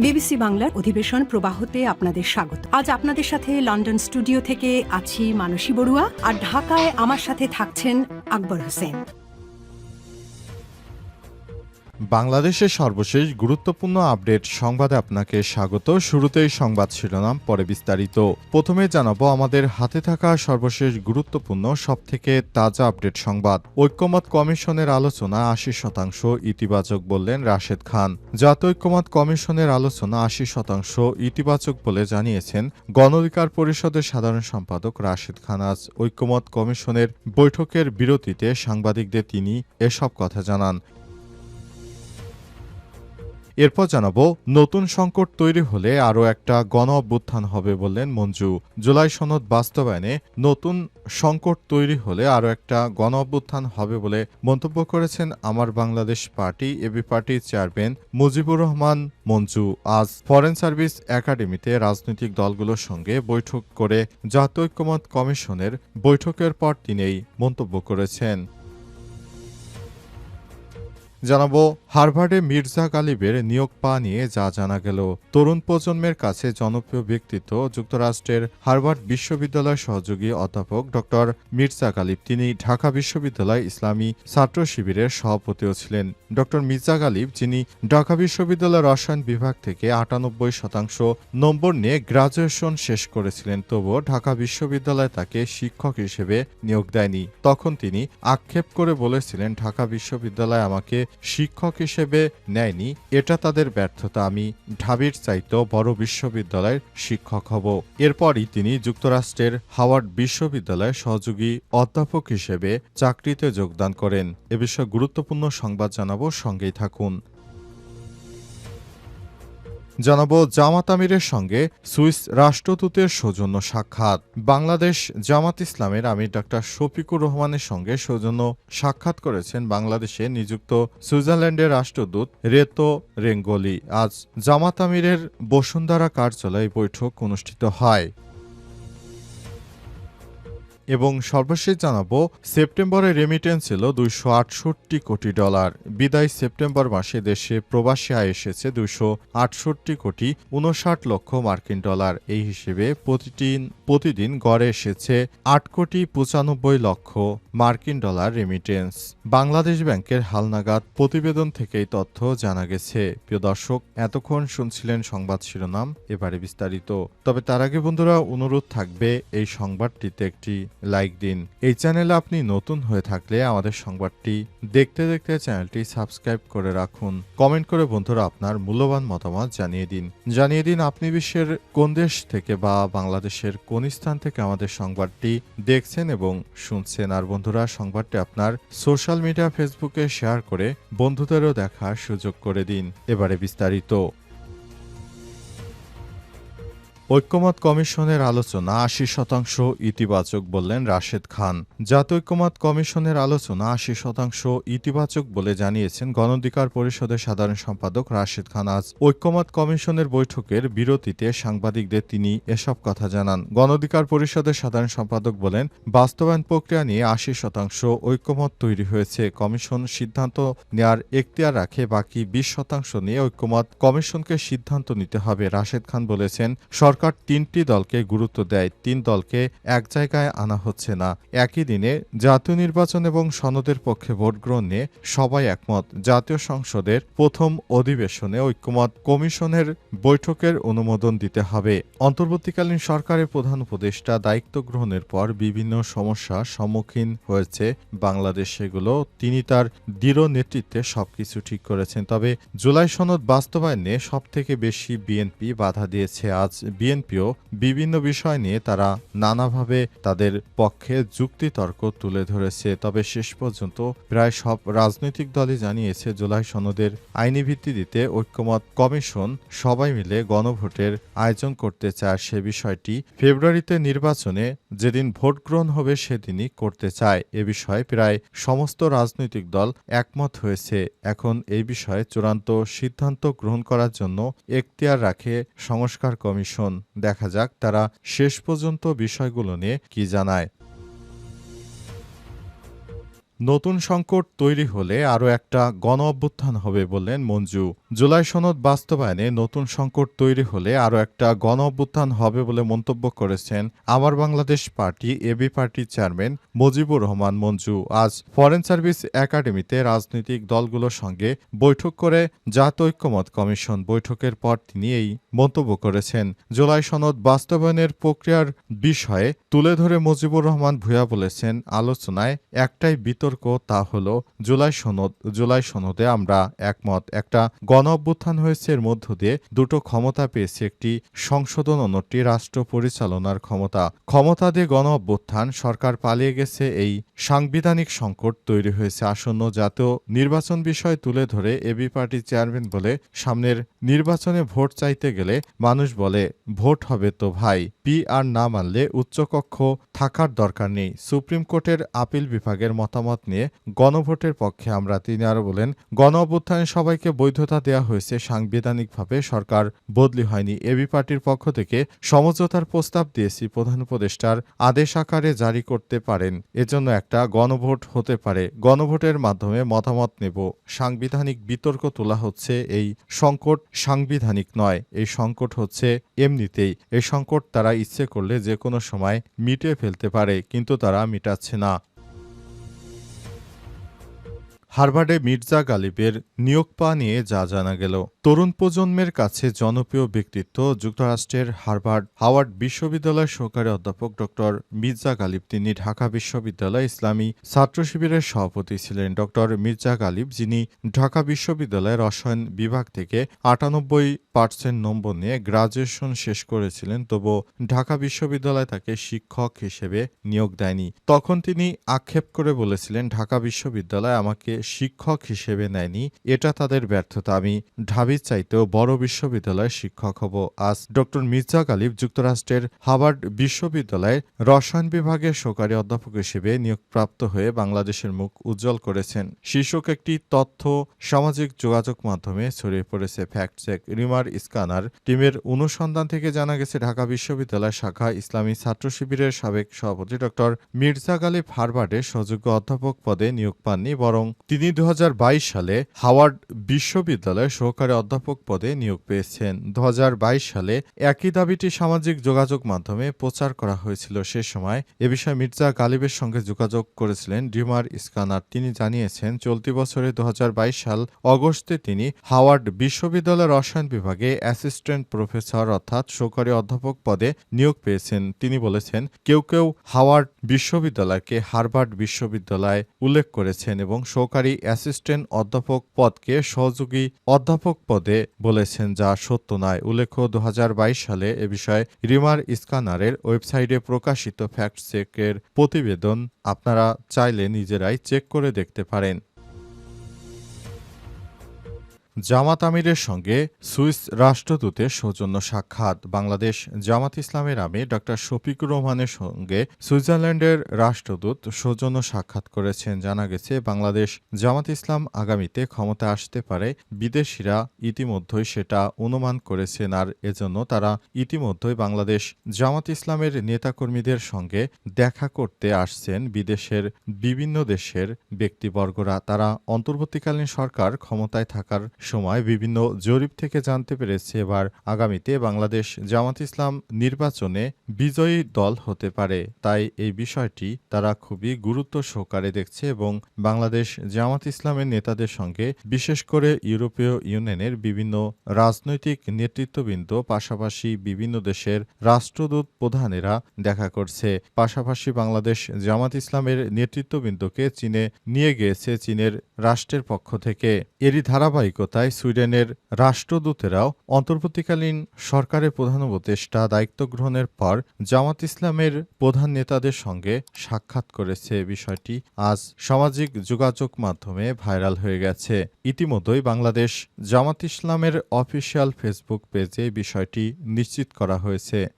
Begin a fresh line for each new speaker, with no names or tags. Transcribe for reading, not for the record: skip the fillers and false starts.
BBC বাংলার অধিবেশন প্রবাহতে আপনাদের স্বাগত। আজ আপনাদের সাথে লন্ডন স্টুডিও থেকে আছি মানসী বড়ুয়া, আর ঢাকায় আমার সাথে থাকছেন আকবর হোসেন।
বাংলাদেশের সর্বশেষ গুরুত্বপূর্ণ আপডেট সংবাদে আপনাকে স্বাগত। শুরুতেই সংবাদ শিরোনাম, পরে বিস্তারিত। প্রথমে জানাবো আমাদের হাতে থাকা সর্বশেষ গুরুত্বপূর্ণ সবথেকে তাজা আপডেট সংবাদ। ঐক্যমত কমিশনের আলোচনা ৮০% ইতিবাচক বললেন রাশেদ খান। জাতীয় ঐক্যমত কমিশনের আলোচনা ৮০% ইতিবাচক বলে জানিয়েছেন গণ অধিকার পরিষদের সাধারণ সম্পাদক রাশেদ খান। আজ ঐক্যমত কমিশনের বৈঠকের বিরতিতে সাংবাদিকদের তিনি এসব কথা জানান। এরপর জানাবো নতুন সংকট তৈরি হলে আরও একটা গণ অভ্যুত্থান হবে বললেন মঞ্জু। জুলাই সনদ বাস্তবায়নে নতুন সংকট তৈরি হলে আরও একটা গণ অভ্যুত্থান হবে বলে মন্তব্য করেছেন আমার বাংলাদেশ পার্টি এবি পার্টির চেয়ারম্যান মুজিবুর রহমান মঞ্জু। আজ ফরেন সার্ভিস একাডেমিতে রাজনৈতিক দলগুলোর সঙ্গে বৈঠক করে জাতীয় ঐক্যমত কমিশনের বৈঠকের পর তিনি এই মন্তব্য করেছেন। জানাবো হার্ভার্ডে মির্জা গালিবের নিয়োগ পাওয়া নিয়ে যা জানা গেল। তরুণ প্রজন্মের কাছে জনপ্রিয় ব্যক্তিত্ব যুক্তরাষ্ট্রের হার্ভার্ড বিশ্ববিদ্যালয়ের সহযোগী অধ্যাপক ড মির্জা গালিব। তিনি ঢাকা বিশ্ববিদ্যালয় ইসলামী ছাত্র শিবিরের সভাপতিও ছিলেন। ড মির্জা গালিব, যিনি ঢাকা বিশ্ববিদ্যালয়ের রসায়ন বিভাগ থেকে ৯৮% নম্বর নিয়ে গ্রাজুয়েশন শেষ করেছিলেন, তবুও ঢাকা বিশ্ববিদ্যালয় তাকে শিক্ষক হিসেবে নিয়োগ দেয়নি। তখন তিনি আক্ষেপ করে বলেছিলেন, ঢাকা বিশ্ববিদ্যালয় আমাকে শিক্ষক হিসেবে নেয়নি, এটা তাদের ব্যর্থতা। আমি ঢাবির চাইতেও বড় বিশ্ববিদ্যালয়ের শিক্ষক হব। এরপরই তিনি যুক্তরাষ্ট্রের হাওয়ার্ড বিশ্ববিদ্যালয়ের সহযোগী অধ্যাপক হিসেবে চাকরিতে যোগদান করেন। এ বিষয়ে গুরুত্বপূর্ণ সংবাদ জানাবো, সঙ্গেই থাকুন। জানাবো জামাত আমিরের সঙ্গে সুইস রাষ্ট্রদূতের সৌজন্য সাক্ষাৎ। বাংলাদেশ জামাত ইসলামের আমির ডা শফিকুর রহমানের সঙ্গে সৌজন্য সাক্ষাৎ করেছেন বাংলাদেশে নিযুক্ত সুইজারল্যান্ডের রাষ্ট্রদূত রেতো রেঙ্গলি। আজ জামাত আমিরের বসুন্ধরা কার্যালয়ে বৈঠক অনুষ্ঠিত হয়। এবং সর্বশেষ জানাবো সেপ্টেম্বরে রেমিটেন্স ছিল $268 কোটি। বিদায় সেপ্টেম্বর মাসে দেশে প্রবাসী আয় এসেছে $268.59 মার্কিন। এই হিসেবে প্রতিদিন গড়ে এসেছে $8.95 মার্কিন রেমিটেন্স। বাংলাদেশ ব্যাংকের হালনাগাদ প্রতিবেদন থেকে এই তথ্য জানা গেছে। প্রিয় দর্শক, এতক্ষণ শুনছিলেন সংবাদ শিরোনাম, এবারে বিস্তারিত। তবে তার আগে বন্ধুরা, অনুরোধ থাকবে এই সংবাদটিতে একটি লাইক দিন। এই চ্যানেলে আপনি নতুন হয়ে থাকলে আমাদের সংবাদটি দেখতে দেখতে চ্যানেলটি সাবস্ক্রাইব করে রাখুন। কমেন্ট করে বন্ধুরা আপনার মূল্যবান মতামত জানিয়ে দিন আপনি বিশ্বের কোন দেশ থেকে বা বাংলাদেশের কোন স্থান থেকে আমাদের সংবাদটি দেখছেন এবং শুনছেন। আর বন্ধুরা, সংবাদটি আপনার সোশ্যাল মিডিয়া ফেসবুকে শেয়ার করে বন্ধুদেরও দেখার সুযোগ করে দিন। এবারে বিস্তারিত। ঐক্যমত কমিশনের আলোচনা ৮০% ইতিবাচক বললেন রাশেদ খান। জাতীয় ঐক্যমত কমিশনের আলোচনা ৮০% ইতিবাচক বলে জানিয়েছেন গণ অধিকার পরিষদের সাধারণ সম্পাদক রাশেদ খান। আজ ঐক্যমত কমিশনের বৈঠকের বিরতিতে সাংবাদিকদের তিনি এসব কথা জানান। গণ অধিকার পরিষদের সাধারণ সম্পাদক বলেন, বাস্তবায়ন প্রক্রিয়া নিয়ে ৮০% ঐক্যমত তৈরি হয়েছে। কমিশন সিদ্ধান্ত নেয়ার এখতিয়ার রাখে, বাকি ২০% নিয়ে ঐক্যমত কমিশনকে সিদ্ধান্ত নিতে হবে। রাশেদ খান বলেছেন, সরকার ৩টি দলকে গুরুত্ব দেয়, ৩ দলকে এক জায়গায় আনা হচ্ছে না। একই দিনে জাতীয় নির্বাচন এবং সনদের পক্ষে ভোট গ্রহণ নিয়ে সবাই একমত। জাতীয় সংসদের প্রথম অধিবেশনে ঐক্যমত কমিশনের বৈঠকের অনুমোদন দিতে হবে। অন্তর্বর্তীকালীন সরকারের প্রধান উপদেষ্টা দায়িত্ব গ্রহণের পর বিভিন্ন সমস্যার সম্মুখীন হয়েছে বাংলাদেশ, সেগুলো তিনি তার দৃঢ় নেতৃত্বে সবকিছু ঠিক করেছেন। তবে জুলাই সনদ বাস্তবায়নে সবথেকে বেশি বিএনপি বাধা দিয়েছে। আজ বিএনপিও বিভিন্ন বিষয় নিয়ে তারা নানাভাবে তাদের পক্ষে যুক্তিতর্ক তুলে ধরেছে। তবে শেষ পর্যন্ত প্রায় সব রাজনৈতিক দলই জানিয়েছে জুলাই সনদের আইনি ভিত্তি দিতে ঐক্যমত কমিশন সবাই মিলে গণভোটের আয়োজন করতে চায়। সে বিষয়টি ফেব্রুয়ারিতে নির্বাচনে যেদিন ভোট গ্রহণ হবে সেদিনই করতে চায়। এ বিষয়ে প্রায় সমস্ত রাজনৈতিক দল একমত হয়েছে। এখন এই বিষয়ে চূড়ান্ত সিদ্ধান্ত গ্রহণ করার জন্য এখতিয়ার রাখে সংস্কার কমিশন। দেখা যাক তারা শেষ পর্যন্ত বিষয়গুলো নিয়ে কি জানায়। নতুন সংকট তৈরি হলে আরও একটা গণ অভ্যুত্থান হবে বললেন মঞ্জু। জুলাই সনদ বাস্তবায়নে নতুন সংকট তৈরি হলে আরও একটা গণ-অভ্যুত্থান হবে বলে মন্তব্য করেছেন আমার বাংলাদেশ পার্টি এবি পার্টির চেয়ারম্যান মুজিবুর রহমান মঞ্জু। আজ ফরেন সার্ভিস একাডেমিতে রাজনৈতিক দলগুলোর সঙ্গে বৈঠক করে জাতীয় ঐক্যমত কমিশন বৈঠকের পর তিনি এই মন্তব্য করেছেন। জুলাই সনদ বাস্তবায়নের প্রক্রিয়ার বিষয়ে তুলে ধরে মুজিবুর রহমান ভূঁইয়া বলেছেন, আলোচনায় একটাই বিতর্ক, তা হলো জুলাই সনদে আমরা একমত। একটা গণ-অভ্যুত্থান হয়েছে, এর মধ্য দিয়ে দুটো ক্ষমতা পেয়েছে, একটি সংশোধন, অন্যটি রাষ্ট্র পরিচালনার ক্ষমতা দিয়ে গণ-অভ্যুত্থান, সরকার পালিয়ে গেছে, এই সাংবিধানিক সংকট তৈরি হয়েছে। আসন্ন জাতীয় নির্বাচন বিষয় তুলে ধরে এবি পার্টির চেয়ারম্যান বলে, সামনের নির্বাচনে ভোট চাইতে গেলে মানুষ বলে ভোট হবে তো ভাই, পিআর না মানলে উচ্চকক্ষ থাকার দরকার নেই। সুপ্রিম কোর্টের আপিল বিভাগের মতামত নিয়ে গণভোটের পক্ষে আমরা। তিনি আরও বলেন, গণ-অভ্যুত্থানে সবাইকে বৈধতা দেওয়া হয়েছে, সাংবিধানিকভাবে সরকার বদলি হয়নি। এবি পার্টির পক্ষ থেকে সমঝোতার প্রস্তাব দিয়েছি, প্রধান উপদেষ্টার আদেশ আকারে জারি করতে পারেন, এজন্য একটা গণভোট হতে পারে, গণভোটের মাধ্যমে মতামত নেব। সাংবিধানিক বিতর্ক তোলা হচ্ছে, এই সংকট সাংবিধানিক নয়, এই সংকট হচ্ছে এমনিতেই। এই সংকট তারা ইচ্ছে করলে যে কোনো সময় মিটিয়ে ফেলতে পারে, কিন্তু তারা মিটাচ্ছে না। হার্ভার্ডে মির্জা গালিবের নিয়োগ পাওয়া নিয়ে যা জানা গেল। তরুণ প্রজন্মের কাছে জনপ্রিয় ব্যক্তিত্ব যুক্তরাষ্ট্রের হাওয়ার্ড বিশ্ববিদ্যালয়ের সহকারী অধ্যাপক ড মির্জা গালিব। তিনি ঢাকা বিশ্ববিদ্যালয় ইসলামী ছাত্র শিবিরের সভাপতি ছিলেন। ড মির্জা গালিব, যিনি ঢাকা বিশ্ববিদ্যালয়ের রসায়ন বিভাগ থেকে 98% নম্বর নিয়ে গ্রাজুয়েশন শেষ করেছিলেন, তবুও ঢাকা বিশ্ববিদ্যালয় তাকে শিক্ষক হিসেবে নিয়োগ দেয়নি। তখন তিনি আক্ষেপ করে বলেছিলেন, ঢাকা বিশ্ববিদ্যালয় আমাকে শিক্ষক হিসেবে নেয়নি, এটা তাদের ব্যর্থতা। আমি ঢাবির চাইতেও বড় বিশ্ববিদ্যালয়ের শিক্ষক হব। আজ ড মির্জা গালিব যুক্তরাষ্ট্রের হার্ভার্ড বিশ্ববিদ্যালয়ের রসায়ন বিভাগের সহকারী অধ্যাপক হিসেবে নিয়োগপ্রাপ্ত হয়ে বাংলাদেশের মুখ উজ্জ্বল করেছেন। শীর্ষক একটি তথ্য সামাজিক যোগাযোগ মাধ্যমে ছড়িয়ে পড়েছে। ফ্যাক্ট চেক রিমার স্ক্যানার টিমের অনুসন্ধান থেকে জানা গেছে, ঢাকা বিশ্ববিদ্যালয় শাখা ইসলামী ছাত্র শিবিরের সাবেক সভাপতি ড মির্জা গালিব হার্ভার্ডে সহযোগ্য অধ্যাপক পদে নিয়োগ পাননি, বরং তিনি 2022 সালে হাওয়ার্ড বিশ্ববিদ্যালয়ে সহকারী অধ্যাপক পদে নিয়োগ পেয়েছেন। 2022 সালে একই দাবিটি সামাজিক যোগাযোগ মাধ্যমে প্রচার করা হয়েছিল। সে সময় এ বিষয়ে মির্জা গালিবের সঙ্গে যোগাযোগ করেছিলেন রিমার স্ক্যানার। তিনি জানিয়েছেন, চলতি বছরের 2022 সাল অগস্টে তিনি হাওয়ার্ড বিশ্ববিদ্যালয়ের রসায়ন বিভাগে অ্যাসিস্ট্যান্ট প্রফেসর অর্থাৎ সহকারী অধ্যাপক পদে নিয়োগ পেয়েছেন। তিনি বলেছেন, কেউ কেউ হাওয়ার্ড বিশ্ববিদ্যালয়কে হার্ভার্ড বিশ্ববিদ্যালয় উল্লেখ করেছেন এবং সহকারী অ্যাসিস্ট্যান্ট অধ্যাপক পদকে সহযোগী অধ্যাপক পদে বলেছেন, যা সত্য নয়। উল্লেখ্য, 2022 সালে এ বিষয়ে রিমার স্ক্যানারের ওয়েবসাইটে প্রকাশিত ফ্যাক্ট চেকের প্রতিবেদন আপনারা চাইলে নিজেরাই চেক করে দেখতে পারেন। জামাত আমিরের সঙ্গে সুইস রাষ্ট্রদূতের সৌজন্য সাক্ষাৎ। বাংলাদেশ জামাত ইসলামের আমির ড শফিকুর রহমানের সঙ্গে সুইজারল্যান্ডের রাষ্ট্রদূত সৌজন্য সাক্ষাৎ করেছেন। জানা গেছে, বাংলাদেশ জামাত ইসলাম আগামীতে ক্ষমতায় আসতে পারে। বিদেশিরা ইতিমধ্যেই সেটা অনুমান করেছেন, আর এজন্য তারা ইতিমধ্যেই বাংলাদেশ জামাত ইসলামের নেতাকর্মীদের সঙ্গে দেখা করতে আসছেন বিদেশের বিভিন্ন দেশের ব্যক্তিবর্গরা। তারা অন্তর্বর্তীকালীন সরকার ক্ষমতায় থাকার সময় বিভিন্ন জরিপ থেকে জানতে পেরেছে, এবার আগামীতে বাংলাদেশ জামাত ইসলাম নির্বাচনে বিজয়ী দল হতে পারে। তাই এই বিষয়টি তারা খুবই গুরুত্ব সহকারে দেখছে এবং বাংলাদেশ জামাত ইসলামের নেতাদের সঙ্গে, বিশেষ করে ইউরোপীয় ইউনিয়নের বিভিন্ন রাজনৈতিক নেতৃত্ববৃন্দ, পাশাপাশি বিভিন্ন দেশের রাষ্ট্রদূত প্রধানেরা দেখা করছে। পাশাপাশি বাংলাদেশ জামাত ইসলামের নেতৃত্ববৃন্দকে চীনে নিয়ে গিয়েছে চীনের রাষ্ট্রের পক্ষ থেকে। এরই ধারাবাহিকতায় সুইডেনের রাষ্ট্রদূতেরাও অন্তর্বর্তীকালীন সরকারের প্রধান উপদেষ্টা দায়িত্ব গ্রহণের পর জামাত ইসলামের প্রধান নেতাদের সঙ্গে সাক্ষাৎ করেছে। বিষয়টি আজ সামাজিক যোগাযোগ মাধ্যমে ভাইরাল হয়ে গেছে। ইতিমধ্যেই বাংলাদেশ জামাত ইসলামের অফিসিয়াল ফেসবুক পেজে বিষয়টি নিশ্চিত করা হয়েছে।